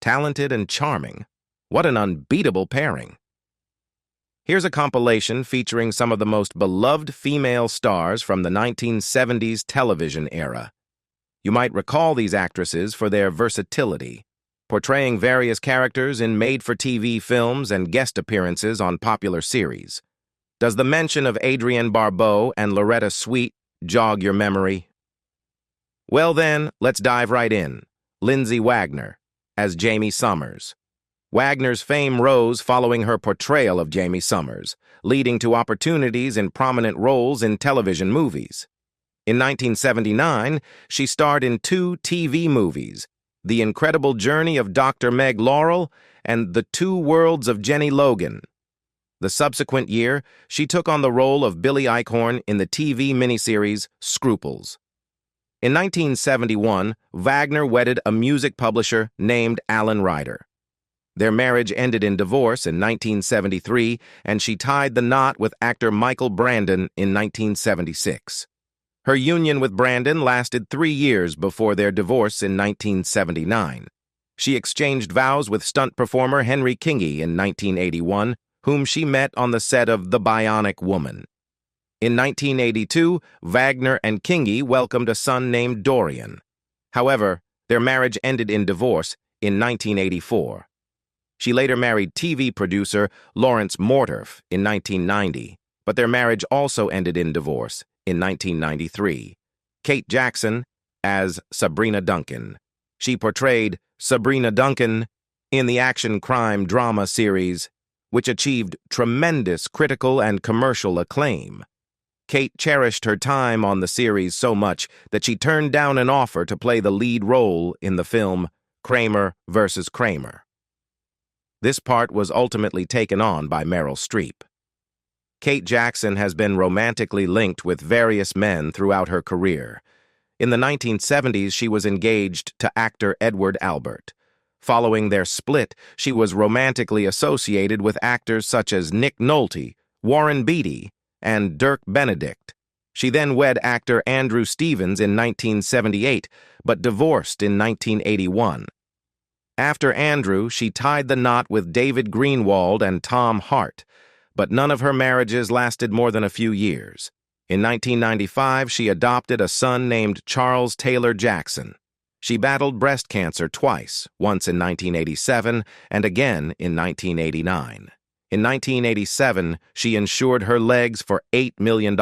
talented and charming. What an unbeatable pairing. Here's a compilation featuring some of the most beloved female stars from the 1970s television era. You might recall these actresses for their versatility, portraying various characters in made-for-TV films and guest appearances on popular series. Does the mention of Adrienne Barbeau and Loretta Swit jog your memory? Well then, let's dive right in. Lindsay Wagner, as Jamie Summers. Wagner's fame rose following her portrayal of Jamie Summers, leading to opportunities in prominent roles in television movies. In 1979, she starred in 2 TV movies, The Incredible Journey of Dr. Meg Laurel and The Two Worlds of Jenny Logan. The subsequent year, she took on the role of Billy Eichhorn in the TV miniseries Scruples. In 1971, Wagner wedded a music publisher named Alan Ryder. Their marriage ended in divorce in 1973, and she tied the knot with actor Michael Brandon in 1976. Her union with Brandon lasted 3 years before their divorce in 1979. She exchanged vows with stunt performer Henry Kingi in 1981, whom she met on the set of The Bionic Woman. In 1982, Wagner and Kingi welcomed a son named Dorian. However, their marriage ended in divorce in 1984. She later married TV producer Lawrence Morturf in 1990, but their marriage also ended in divorce in 1993. Kate Jackson as Sabrina Duncan. She portrayed Sabrina Duncan in the action-crime drama series, which achieved tremendous critical and commercial acclaim. Kate cherished her time on the series so much that she turned down an offer to play the lead role in the film Kramer vs. Kramer. This part was ultimately taken on by Meryl Streep. Kate Jackson has been romantically linked with various men throughout her career. In the 1970s, she was engaged to actor Edward Albert. Following their split, she was romantically associated with actors such as Nick Nolte, Warren Beatty, and Dirk Benedict. She then wed actor Andrew Stevens in 1978, but divorced in 1981. After Andrew, she tied the knot with David Greenwald and Tom Hart, but none of her marriages lasted more than a few years. In 1995, she adopted a son named Charles Taylor Jackson. She battled breast cancer twice, once in 1987 and again in 1989. In 1987, she insured her legs for $8 million.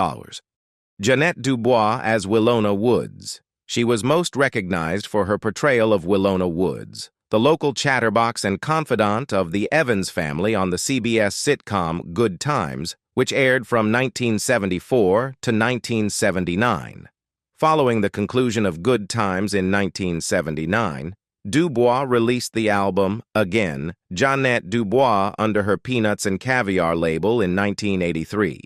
Janette Dubois as Willona Woods. She was most recognized for her portrayal of Willona Woods, the local chatterbox and confidant of the Evans family on the CBS sitcom Good Times, which aired from 1974 to 1979. Following the conclusion of Good Times in 1979, Dubois released the album, again, Janette Dubois under her Peanuts and Caviar label in 1983.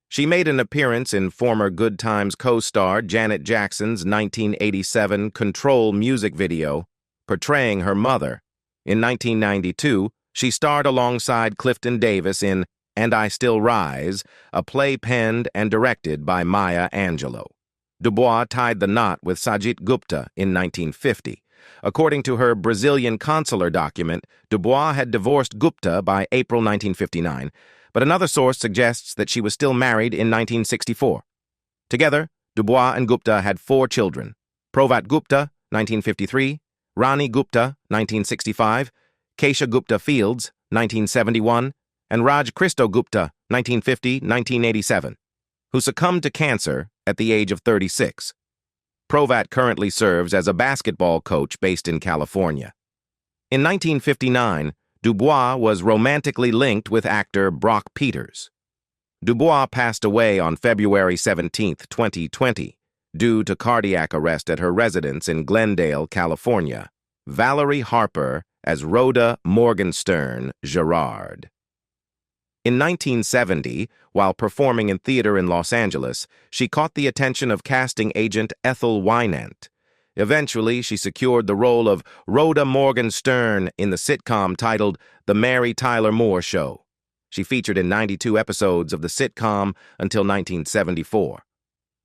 She made an appearance in former Good Times co-star Janet Jackson's 1987 Control music video, portraying her mother. In 1992, she starred alongside Clifton Davis in And I Still Rise, a play penned and directed by Maya Angelou. Dubois tied the knot with Sajit Gupta in 1950. According to her Brazilian consular document, Dubois had divorced Gupta by April 1959, but another source suggests that she was still married in 1964. Together, Dubois and Gupta had 4 children: Provat Gupta, 1953, Rani Gupta, 1965, Kesha Gupta Fields, 1971, and Raj Christo Gupta, 1950-1987, who succumbed to cancer at the age of 36. Provat currently serves as a basketball coach based in California. In 1959, Dubois was romantically linked with actor Brock Peters. Dubois passed away on February 17, 2020, due to cardiac arrest at her residence in Glendale, California. Valerie Harper as Rhoda Morgenstern Gerard. In 1970, while performing in theater in Los Angeles, she caught the attention of casting agent Ethel Wynant. Eventually, she secured the role of Rhoda Morgenstern in the sitcom titled The Mary Tyler Moore Show. She featured in 92 episodes of the sitcom until 1974.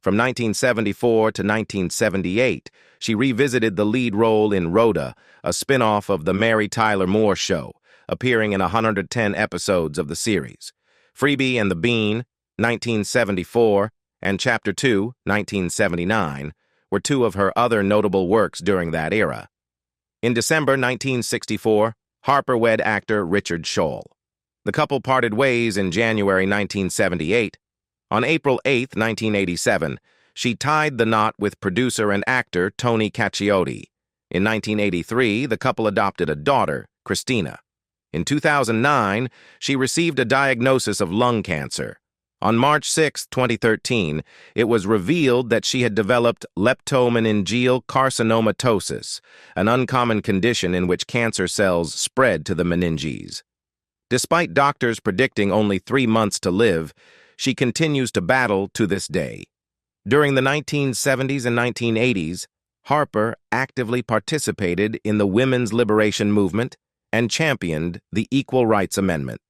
From 1974 to 1978, she revisited the lead role in Rhoda, a spin-off of The Mary Tyler Moore Show, appearing in 110 episodes of the series. Freebie and the Bean, 1974, and Chapter 2, 1979, were two of her other notable works during that era. In December 1964, Harper wed actor Richard Scholl. The couple parted ways in January 1978. On April 8, 1987, she tied the knot with producer and actor Tony Cacciotti. In 1983, the couple adopted a daughter, Christina. In 2009, she received a diagnosis of lung cancer. On March 6, 2013, it was revealed that she had developed leptomeningeal carcinomatosis, an uncommon condition in which cancer cells spread to the meninges. Despite doctors predicting only 3 months to live, she continues to battle to this day. During the 1970s and 1980s, Harper actively participated in the women's liberation movement and championed the Equal Rights Amendment.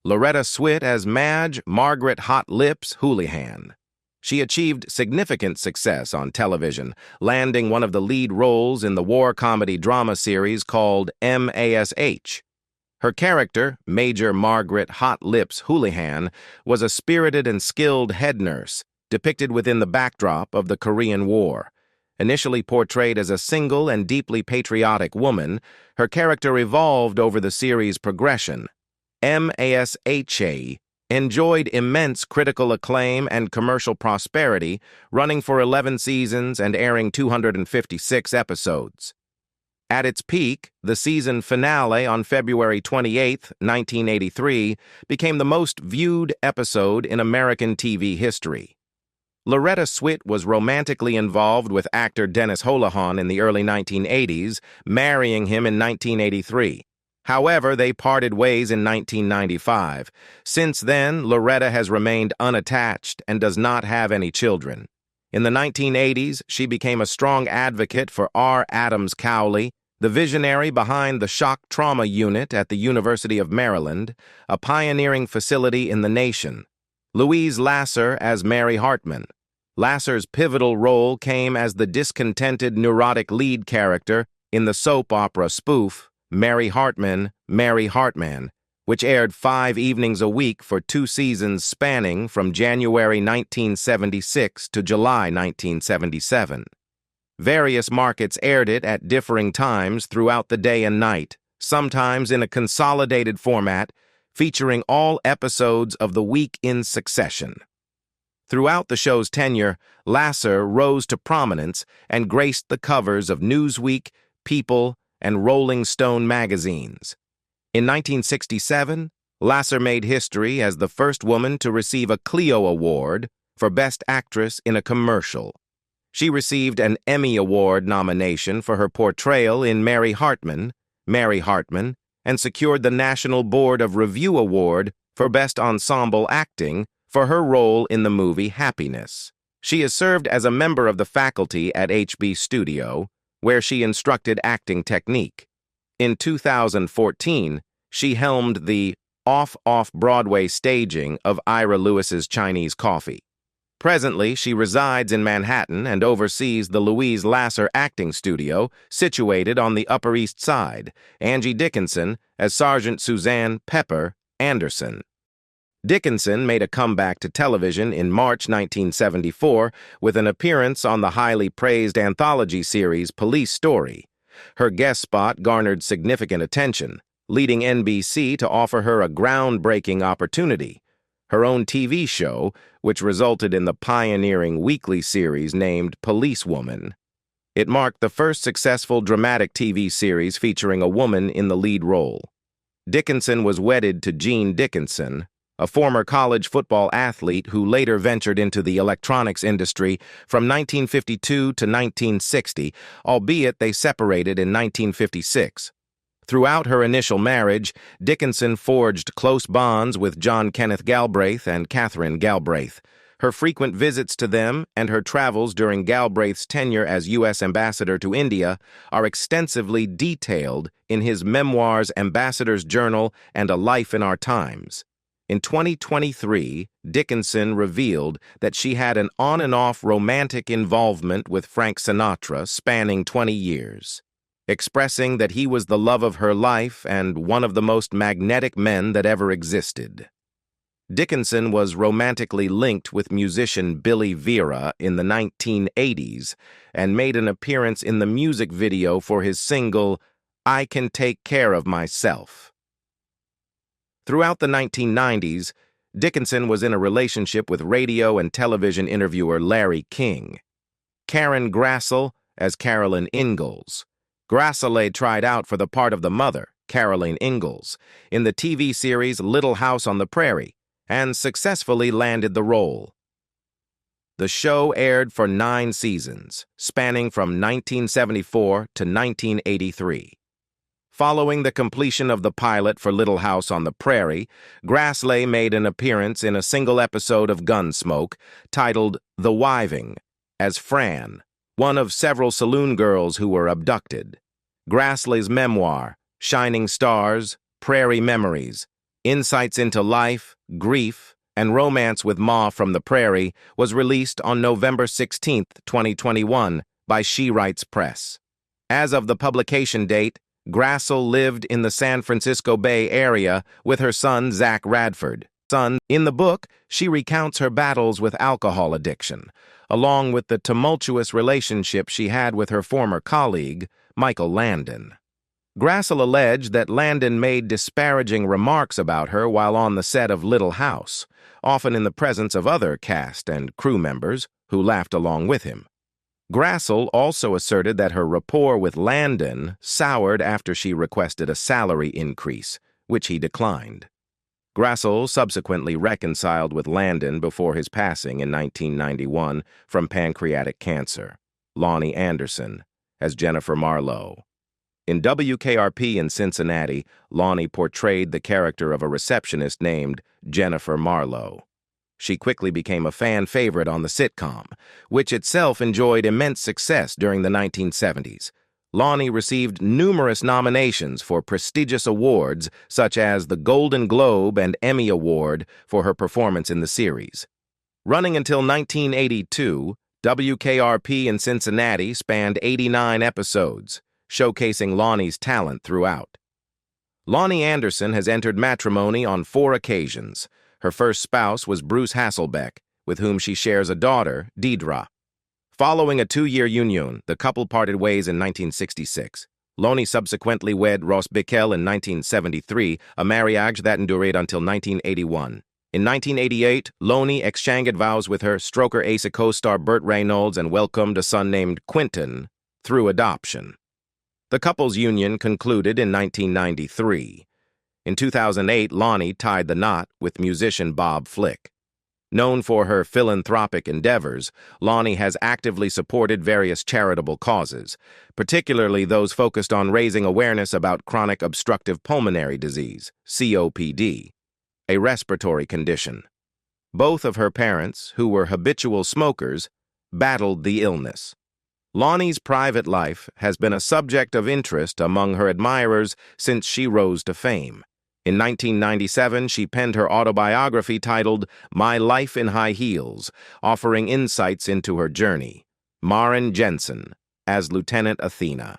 Loretta Swit as Madge Margaret Hot Lips Houlihan. She achieved significant success on television, landing one of the lead roles in the war comedy drama series called MASH. Her character, Major Margaret Hot Lips Houlihan, was a spirited and skilled head nurse, depicted within the backdrop of the Korean War. Initially portrayed as a single and deeply patriotic woman, her character evolved over the series' progression. MASHA enjoyed immense critical acclaim and commercial prosperity, running for 11 seasons and airing 256 episodes. At its peak, the season finale on February 28, 1983, became the most viewed episode in American TV history. Loretta Swit was romantically involved with actor Dennis Holohan in the early 1980s, marrying him in 1983. However, they parted ways in 1995. Since then, Loretta has remained unattached and does not have any children. In the 1980s, she became a strong advocate for R. Adams Cowley, the visionary behind the Shock Trauma Unit at the University of Maryland, a pioneering facility in the nation. Louise Lasser as Mary Hartman. Lasser's pivotal role came as the discontented, neurotic lead character in the soap opera spoof Mary Hartman, Mary Hartman, which aired 5 evenings a week for 2 seasons spanning from January 1976 to July 1977. Various markets aired it at differing times throughout the day and night, sometimes in a consolidated format, featuring all episodes of the week in succession. Throughout the show's tenure, Lasser rose to prominence and graced the covers of Newsweek, People, and Rolling Stone magazines. In 1967, Lasser made history as the first woman to receive a Clio Award for Best Actress in a Commercial. She received an Emmy Award nomination for her portrayal in Mary Hartman, and secured the National Board of Review Award for Best Ensemble Acting for her role in the movie Happiness. She has served as a member of the faculty at HB Studio, where she instructed acting technique. In 2014, she helmed the off-Broadway staging of Ira Lewis's Chinese Coffee. Presently, she resides in Manhattan and oversees the Louise Lasser Acting Studio, situated on the Upper East Side, Angie Dickinson as Sergeant Suzanne Pepper Anderson. Dickinson made a comeback to television in March 1974 with an appearance on the highly praised anthology series Police Story. Her guest spot garnered significant attention, leading NBC to offer her a groundbreaking opportunity: her own TV show, which resulted in the pioneering weekly series named Policewoman. It marked the first successful dramatic TV series featuring a woman in the lead role. Dickinson was wedded to Gene Dickinson, a former college football athlete who later ventured into the electronics industry from 1952 to 1960, albeit they separated in 1956. Throughout her initial marriage, Dickinson forged close bonds with John Kenneth Galbraith and Katherine Galbraith. Her frequent visits to them and her travels during Galbraith's tenure as U.S. Ambassador to India are extensively detailed in his memoirs Ambassador's Journal and A Life in Our Times. In 2023, Dickinson revealed that she had an on-and-off romantic involvement with Frank Sinatra spanning 20 years, expressing that he was the love of her life and one of the most magnetic men that ever existed. Dickinson was romantically linked with musician Billy Vera in the 1980s and made an appearance in the music video for his single, "I Can Take Care of Myself." Throughout the 1990s, Dickinson was in a relationship with radio and television interviewer Larry King. Karen Grassle as Carolyn Ingalls. Grassle tried out for the part of the mother, Caroline Ingalls, in the TV series Little House on the Prairie, and successfully landed the role. The show aired for 9 seasons, spanning from 1974 to 1983. Following the completion of the pilot for Little House on the Prairie, Grassle made an appearance in a single episode of Gunsmoke titled The Wiving as Fran, one of several saloon girls who were abducted. Grassle's memoir, Shining Stars, Prairie Memories, Insights into Life, Grief, and Romance with Ma from the Prairie, was released on November 16, 2021, by She Writes Press. As of the publication date, Grassle lived in the San Francisco Bay Area with her son, Zach Radford. In the book, she recounts her battles with alcohol addiction, along with the tumultuous relationship she had with her former colleague, Michael Landon. Grassle alleged that Landon made disparaging remarks about her while on the set of Little House, often in the presence of other cast and crew members who laughed along with him. Grassle also asserted that her rapport with Landon soured after she requested a salary increase, which he declined. Grassle subsequently reconciled with Landon before his passing in 1991 from pancreatic cancer. Lonnie Anderson as Jennifer Marlowe. In WKRP in Cincinnati, Lonnie portrayed the character of a receptionist named Jennifer Marlowe. She quickly became a fan favorite on the sitcom, which itself enjoyed immense success during the 1970s. Lonnie received numerous nominations for prestigious awards such as the Golden Globe and Emmy Award for her performance in the series. Running until 1982, WKRP in Cincinnati spanned 89 episodes, showcasing Lonnie's talent throughout. Lonnie Anderson has entered matrimony on 4 occasions. Her first spouse was Bruce Hasselbeck, with whom she shares a daughter, Deidre. Following a 2-year union, the couple parted ways in 1966. Lonnie subsequently wed Ross Bickel in 1973, a marriage that endured until 1981. In 1988, Lonnie exchanged vows with her Stroker Asa co-star Burt Reynolds and welcomed a son named Quentin through adoption. The couple's union concluded in 1993. In 2008, Lonnie tied the knot with musician Bob Flick. Known for her philanthropic endeavors, Lonnie has actively supported various charitable causes, particularly those focused on raising awareness about chronic obstructive pulmonary disease, COPD, a respiratory condition. Both of her parents, who were habitual smokers, battled the illness. Lonnie's private life has been a subject of interest among her admirers since she rose to fame. In 1997, she penned her autobiography titled My Life in High Heels, offering insights into her journey. Marin Jensen as Lieutenant Athena.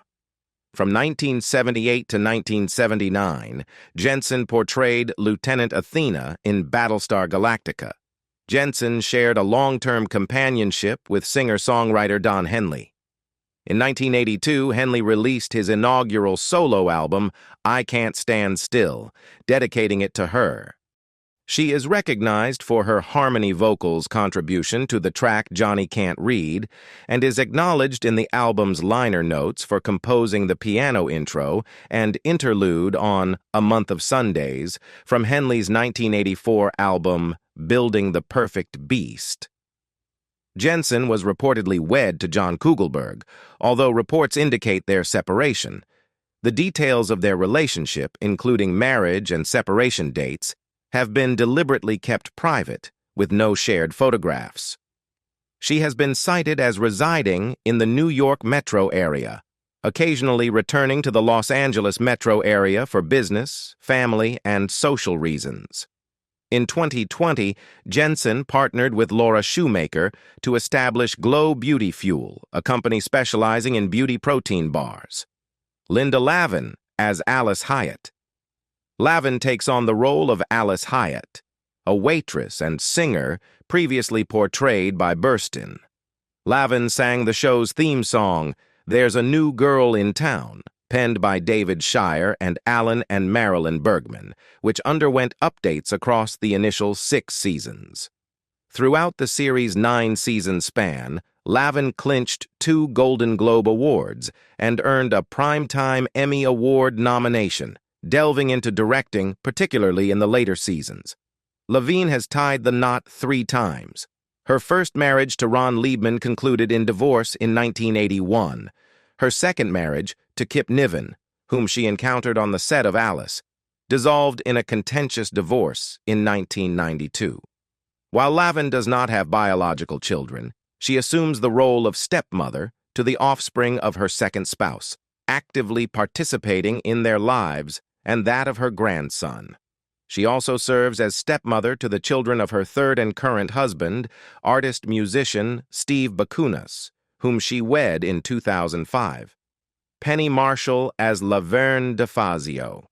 From 1978 to 1979, Jensen portrayed Lieutenant Athena in Battlestar Galactica. Jensen shared a long-term companionship with singer-songwriter Don Henley. In 1982, Henley released his inaugural solo album, I Can't Stand Still, dedicating it to her. She is recognized for her harmony vocals contribution to the track Johnny Can't Read, and is acknowledged in the album's liner notes for composing the piano intro and interlude on A Month of Sundays from Henley's 1984 album, Building the Perfect Beast. Jensen was reportedly wed to John Kugelberg, although reports indicate their separation. The details of their relationship, including marriage and separation dates, have been deliberately kept private, with no shared photographs. She has been cited as residing in the New York metro area, occasionally returning to the Los Angeles metro area for business, family, and social reasons. In 2020, Jensen partnered with Laura Shoemaker to establish Glow Beauty Fuel, a company specializing in beauty protein bars. Linda Lavin as Alice Hyatt. Lavin takes on the role of Alice Hyatt, a waitress and singer previously portrayed by Burstyn. Lavin sang the show's theme song, There's a New Girl in Town, penned by David Shire and Alan and Marilyn Bergman, which underwent updates across the initial 6 seasons. Throughout the series' 9-season span, Lavin clinched 2 Golden Globe Awards and earned a Primetime Emmy Award nomination, delving into directing, particularly in the later seasons. Lavin has tied the knot 3 times. Her first marriage to Ron Liebman concluded in divorce in 1981. Her second marriage, to Kip Niven, whom she encountered on the set of Alice, dissolved in a contentious divorce in 1992. While Lavin does not have biological children, she assumes the role of stepmother to the offspring of her second spouse, actively participating in their lives and that of her grandson. She also serves as stepmother to the children of her third and current husband, artist-musician Steve Bakunas, whom she wed in 2005. Penny Marshall as Laverne DeFazio.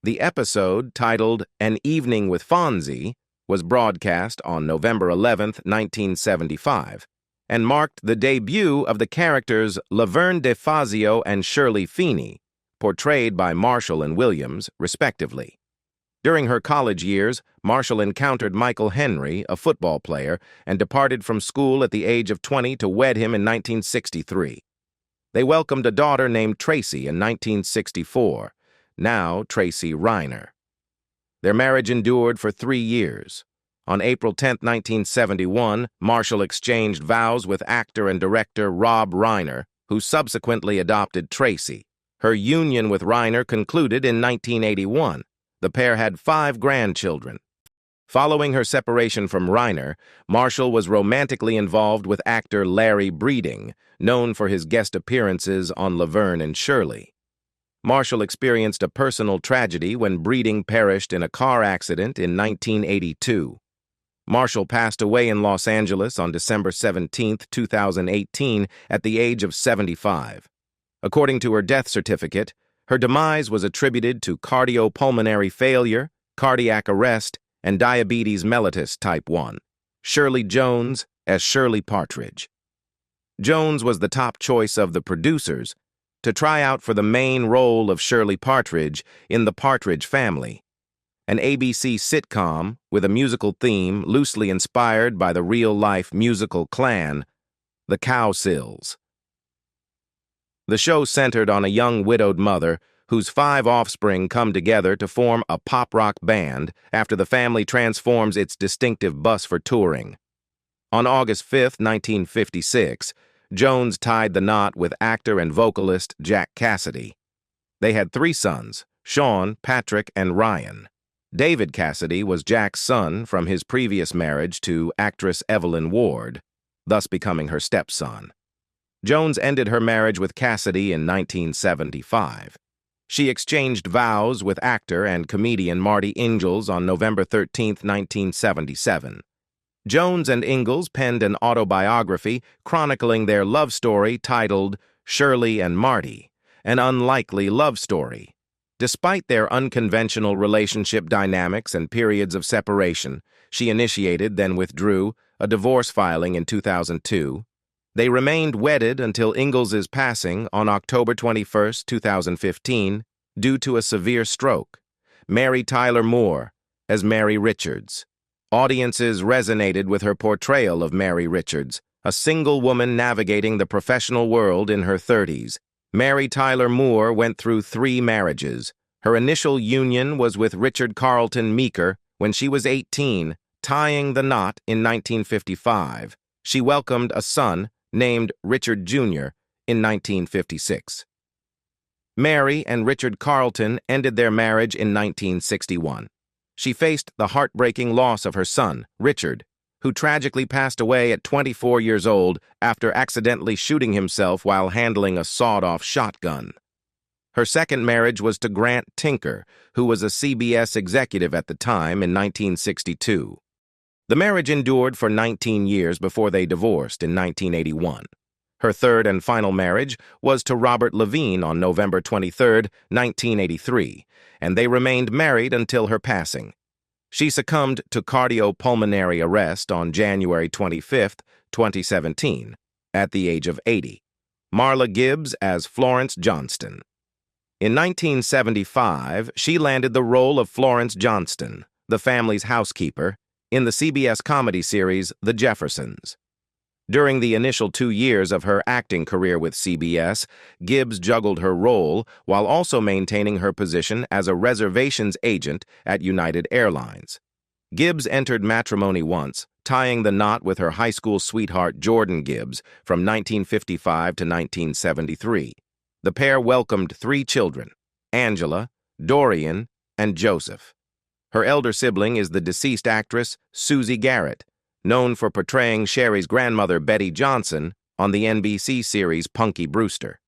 The episode, titled An Evening with Fonzie, was broadcast on November 11, 1975, and marked the debut of the characters Laverne DeFazio and Shirley Feeney, portrayed by Marshall and Williams, respectively. During her college years, Marshall encountered Michael Henry, a football player, and departed from school at the age of 20 to wed him in 1963. They welcomed a daughter named Tracy in 1964, now Tracy Reiner. Their marriage endured for 3 years. On April 10, 1971, Marshall exchanged vows with actor and director Rob Reiner, who subsequently adopted Tracy. Her union with Reiner concluded in 1981. The pair had 5 grandchildren. Following her separation from Reiner, Marshall was romantically involved with actor Larry Breeding, known for his guest appearances on Laverne and Shirley. Marshall experienced a personal tragedy when Breeding perished in a car accident in 1982. Marshall passed away in Los Angeles on December 17, 2018, at the age of 75. According to her death certificate, her demise was attributed to cardiopulmonary failure, cardiac arrest, and diabetes mellitus type 1. Shirley Jones as Shirley Partridge. Jones was the top choice of the producers to try out for the main role of Shirley Partridge in The Partridge Family, an ABC sitcom with a musical theme loosely inspired by the real-life musical clan, the Cowsills. The show centered on a young widowed mother whose 5 offspring come together to form a pop-rock band after the family transforms its distinctive bus for touring. On August 5, 1956, Jones tied the knot with actor and vocalist Jack Cassidy. They had 3 sons, Sean, Patrick, and Ryan. David Cassidy was Jack's son from his previous marriage to actress Evelyn Ward, thus becoming her stepson. Jones ended her marriage with Cassidy in 1975. She exchanged vows with actor and comedian Marty Ingalls on November 13, 1977. Jones and Ingalls penned an autobiography chronicling their love story titled Shirley and Marty, an unlikely love story. Despite their unconventional relationship dynamics and periods of separation, she initiated, then withdrew, a divorce filing in 2002. They remained wedded until Ingalls' passing on October 21, 2015, due to a severe stroke. Mary Tyler Moore as Mary Richards. Audiences resonated with her portrayal of Mary Richards, a single woman navigating the professional world in her 30s. Mary Tyler Moore went through 3 marriages. Her initial union was with Richard Carlton Meeker when she was 18, tying the knot in 1955. She welcomed a son named Richard Jr. in 1956. Mary and Richard Carlton ended their marriage in 1961. She faced the heartbreaking loss of her son, Richard, who tragically passed away at 24 years old after accidentally shooting himself while handling a sawed-off shotgun. Her second marriage was to Grant Tinker, who was a CBS executive at the time in 1962. The marriage endured for 19 years before they divorced in 1981. Her third and final marriage was to Robert Lavin on November 23, 1983, and they remained married until her passing. She succumbed to cardiopulmonary arrest on January 25, 2017, at the age of 80. Marla Gibbs as Florence Johnston. In 1975, she landed the role of Florence Johnston, the family's housekeeper, in the CBS comedy series The Jeffersons. During the initial 2 years of her acting career with CBS, Gibbs juggled her role while also maintaining her position as a reservations agent at United Airlines. Gibbs entered matrimony once, tying the knot with her high school sweetheart Jordan Gibbs from 1955 to 1973. The pair welcomed 3 children, Angela, Dorian, and Joseph. Her elder sibling is the deceased actress Susie Garrett, known for portraying Sherry's grandmother Betty Johnson on the NBC series Punky Brewster.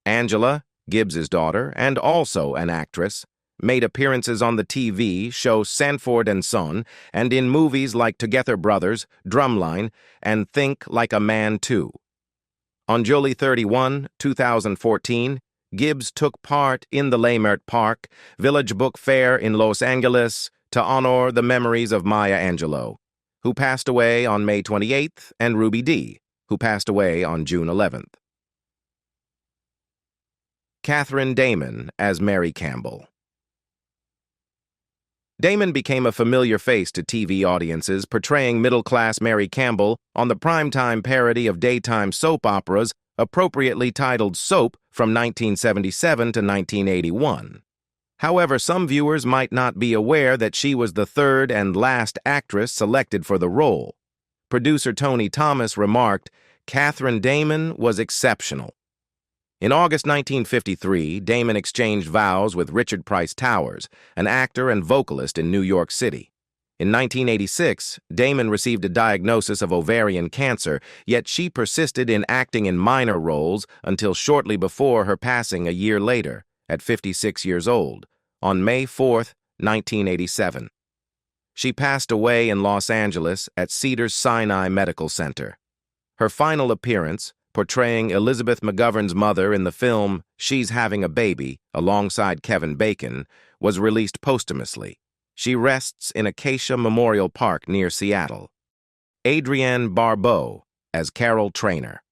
Angela, Gibbs's daughter, and also an actress, made appearances on the TV show Sanford and Son and in movies like Together Brothers, Drumline, and Think Like a Man Too. On July 31, 2014, Gibbs took part in the Leimert Park Village Book Fair in Los Angeles to honor the memories of Maya Angelou, who passed away on May 28th, and Ruby Dee, who passed away on June 11th. Katherine Damon as Mary Campbell. Damon became a familiar face to TV audiences, portraying middle-class Mary Campbell on the primetime parody of daytime soap operas, appropriately titled Soap, from 1977 to 1981. However, some viewers might not be aware that she was the third and last actress selected for the role. Producer Tony Thomas remarked, "Katherine Damon was exceptional." In August 1953, Damon exchanged vows with Richard Price Towers, an actor and vocalist in New York City. In 1986, Damon received a diagnosis of ovarian cancer, yet she persisted in acting in minor roles until shortly before her passing a year later, at 56 years old, on May 4, 1987. She passed away in Los Angeles at Cedars-Sinai Medical Center. Her final appearance, portraying Elizabeth McGovern's mother in the film She's Having a Baby, alongside Kevin Bacon, was released posthumously. She rests in Acacia Memorial Park near Seattle. Adrienne Barbeau as Carol Trainer.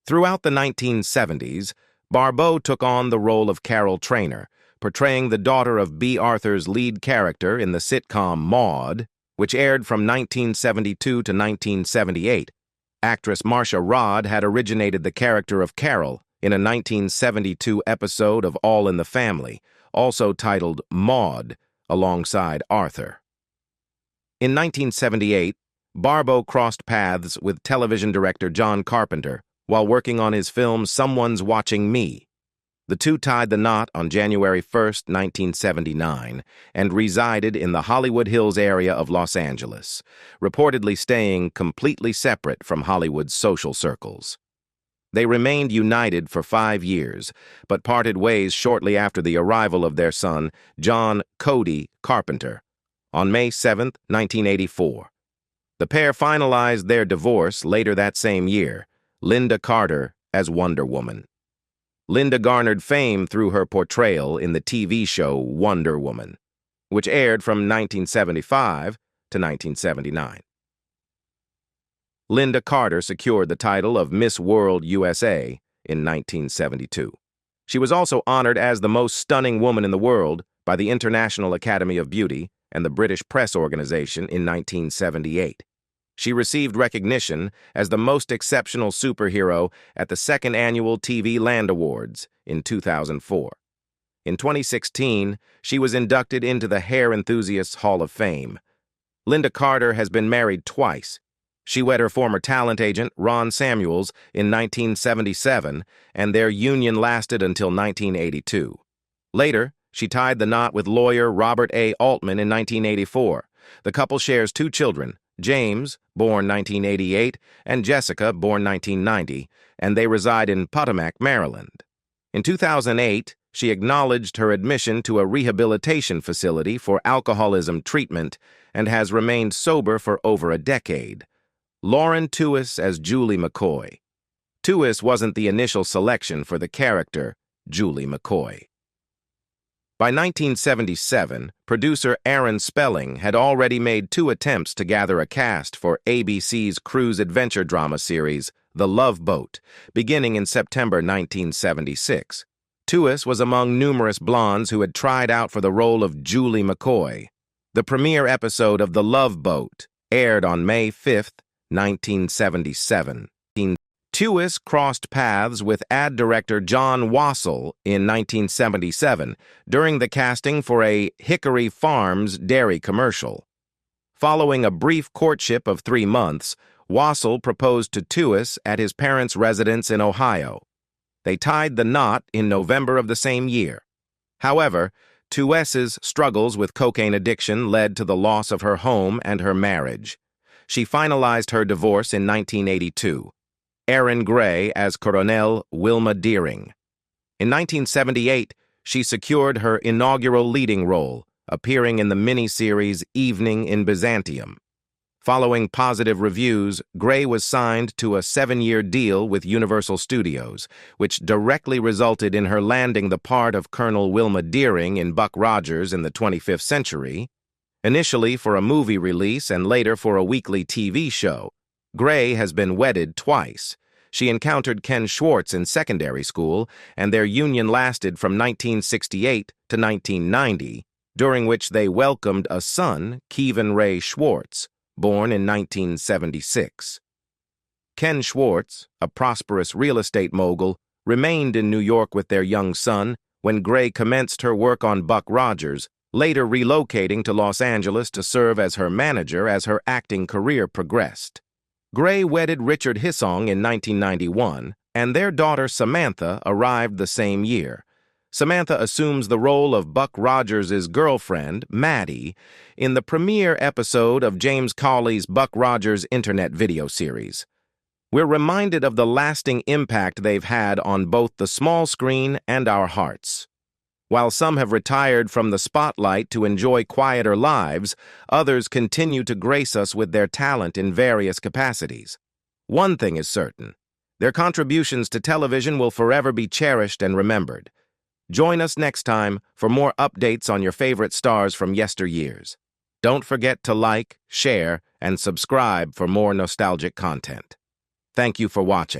Throughout the 1970s, Barbeau took on the role of Carol Trainer, portraying the daughter of B. Arthur's lead character in the sitcom Maude, which aired from 1972 to 1978. Actress Marcia Rod had originated the character of Carol in a 1972 episode of All in the Family, also titled Maude, alongside Arthur. In 1978, Barbeau crossed paths with television director John Carpenter while working on his film Someone's Watching Me. The two tied the knot on January 1, 1979, and resided in the Hollywood Hills area of Los Angeles, reportedly staying completely separate from Hollywood's social circles. They remained united for 5 years, but parted ways shortly after the arrival of their son, John Cody Carpenter, on May 7, 1984. The pair finalized their divorce later that same year, Linda Carter as Wonder Woman. Linda garnered fame through her portrayal in the TV show Wonder Woman, which aired from 1975 to 1979. Linda Carter secured the title of Miss World USA in 1972. She was also honored as the most stunning woman in the world by the International Academy of Beauty and the British Press Organization in 1978. She received recognition as the most exceptional superhero at the second annual TV Land Awards in 2004. In 2016, she was inducted into the Hair Enthusiasts Hall of Fame. Linda Carter has been married twice. She wed her former talent agent, Ron Samuels, in 1977, and their union lasted until 1982. Later, she tied the knot with lawyer Robert A. Altman in 1984. The couple shares 2 children, James, born 1988, and Jessica, born 1990, and they reside in Potomac, Maryland. In 2008, she acknowledged her admission to a rehabilitation facility for alcoholism treatment and has remained sober for over a decade. Lauren Tuis as Julie McCoy. Tuis wasn't the initial selection for the character, Julie McCoy. By 1977, producer Aaron Spelling had already made 2 attempts to gather a cast for ABC's cruise adventure drama series, The Love Boat, beginning in September 1976. Tuis was among numerous blondes who had tried out for the role of Julie McCoy. The premiere episode of The Love Boat aired on May 5, 1977. Tuis crossed paths with ad director John Wassell in 1977 during the casting for a Hickory Farms dairy commercial. Following a brief courtship of 3 months, Wassell proposed to Tuis at his parents' residence in Ohio. They tied the knot in November of the same year. However, Tuis's struggles with cocaine addiction led to the loss of her home and her marriage. She finalized her divorce in 1982. Erin Gray as Coronel Wilma Deering. In 1978, she secured her inaugural leading role, appearing in the miniseries Evening in Byzantium. Following positive reviews, Gray was signed to a 7-year deal with Universal Studios, which directly resulted in her landing the part of Colonel Wilma Deering in Buck Rogers in the 25th Century. Initially for a movie release and later for a weekly TV show, Gray has been wedded twice. She encountered Ken Schwartz in secondary school, and their union lasted from 1968 to 1990, during which they welcomed a son, Kevin Ray Schwartz, born in 1976. Ken Schwartz, a prosperous real estate mogul, remained in New York with their young son when Gray commenced her work on Buck Rogers, later relocating to Los Angeles to serve as her manager as her acting career progressed. Gray wedded Richard Hissong in 1991, and their daughter Samantha arrived the same year. Samantha assumes the role of Buck Rogers' girlfriend, Maddie, in the premiere episode of James Cawley's Buck Rogers internet video series. We're reminded of the lasting impact they've had on both the small screen and our hearts. While some have retired from the spotlight to enjoy quieter lives, others continue to grace us with their talent in various capacities. One thing is certain: their contributions to television will forever be cherished and remembered. Join us next time for more updates on your favorite stars from yesteryears. Don't forget to like, share, and subscribe for more nostalgic content. Thank you for watching.